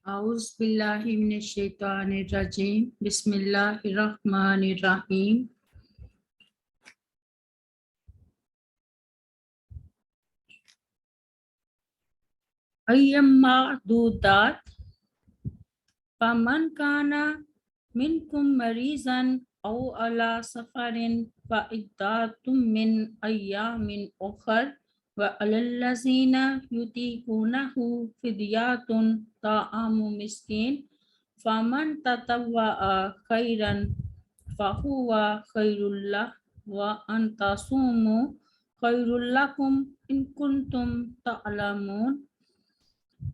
اعوذ باللہ من الشیطان الرجیم بسم اللہ الرحمن الرحیم ایام معدودات فمن کانا منکم مریضا او علی سفر فعدۃ من ایام اخر وعلی الذین یطیقونہ فدیۃ طعام مسکین فمن تطوع خیرا فہو خیر لہ وان تصوموا خیر لکم ان کنتم تعلمون۔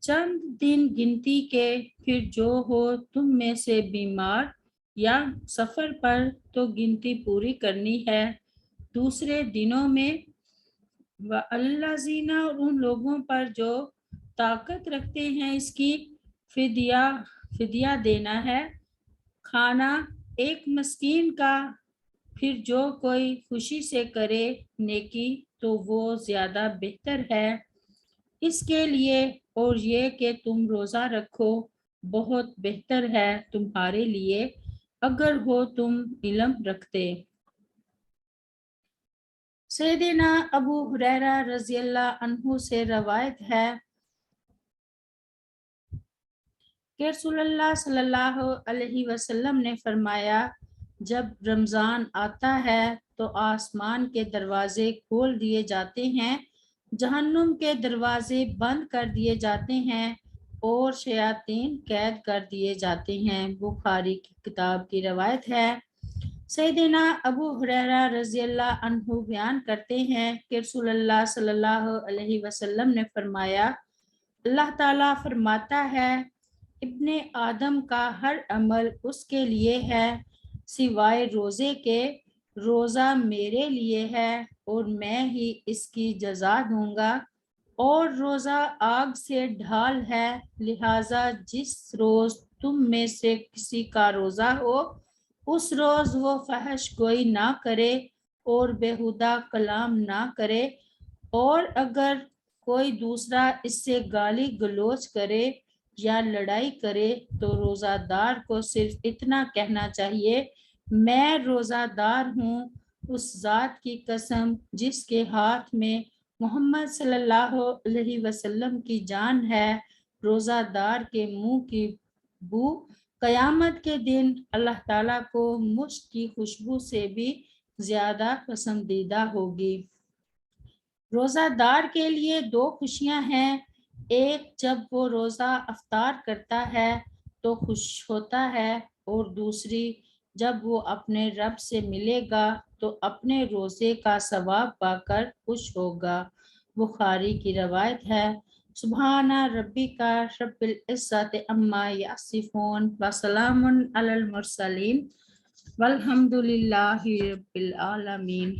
چند دن گنتی کے، پھر جو ہو تم میں سے بیمار یا سفر پر تو گنتی پوری کرنی ہے دوسرے دنوں میں، وَالَّذِينَ اور ان لوگوں پر جو طاقت رکھتے ہیں اس کی فدیہ دینا ہے، کھانا ایک مسکین کا، پھر جو کوئی خوشی سے کرے نیکی تو وہ زیادہ بہتر ہے اس کے لیے، اور یہ کہ تم روزہ رکھو بہت بہتر ہے تمہارے لیے اگر ہو تم علم رکھتے۔ سیدنا ابو ہریرہ رضی اللہ عنہ سے روایت ہے کہ رسول اللہ صلی اللہ علیہ وسلم نے فرمایا، جب رمضان آتا ہے تو آسمان کے دروازے کھول دیے جاتے ہیں، جہنم کے دروازے بند کر دیے جاتے ہیں اور شیاطین قید کر دیے جاتے ہیں۔ بخاری کی کتاب کی روایت ہے۔ سیدنا ابو ہریرہ رضی اللہ عنہ بیان کرتے ہیں کہ رسول اللہ صلی اللہ علیہ وسلم نے فرمایا، اللہ تعالیٰ فرماتا ہے، ابن آدم کا ہر عمل اس کے لیے ہے سوائے روزے کے، روزہ میرے لیے ہے اور میں ہی اس کی جزا دوں گا، اور روزہ آگ سے ڈھال ہے، لہٰذا جس روز تم میں سے کسی کا روزہ ہو اس روز وہ فحش گوئی نہ کرے اور بیہودہ کلام نہ کرے، اور اگر کوئی دوسرا اس سے گالی گلوچ کرے یا لڑائی کرے تو روزہ دار کو صرف اتنا کہنا چاہیے، میں روزہ دار ہوں، اس ذات کی قسم جس کے ہاتھ میں محمد صلی اللہ علیہ وسلم کی جان ہے، روزہ دار کے منہ کی بو قیامت کے دن اللہ تعالیٰ کو مشک کی خوشبو سے بھی زیادہ پسندیدہ ہوگی۔ روزہ دار کے لیے دو خوشیاں ہیں، ایک جب وہ روزہ افطار کرتا ہے تو خوش ہوتا ہے، اور دوسری جب وہ اپنے رب سے ملے گا تو اپنے روزے کا ثواب پا کر خوش ہوگا۔ بخاری کی روایت ہے۔ سبحان ربک رب العزت عما یصفون وسلام علی المرسلین والحمد للہ رب العالمین۔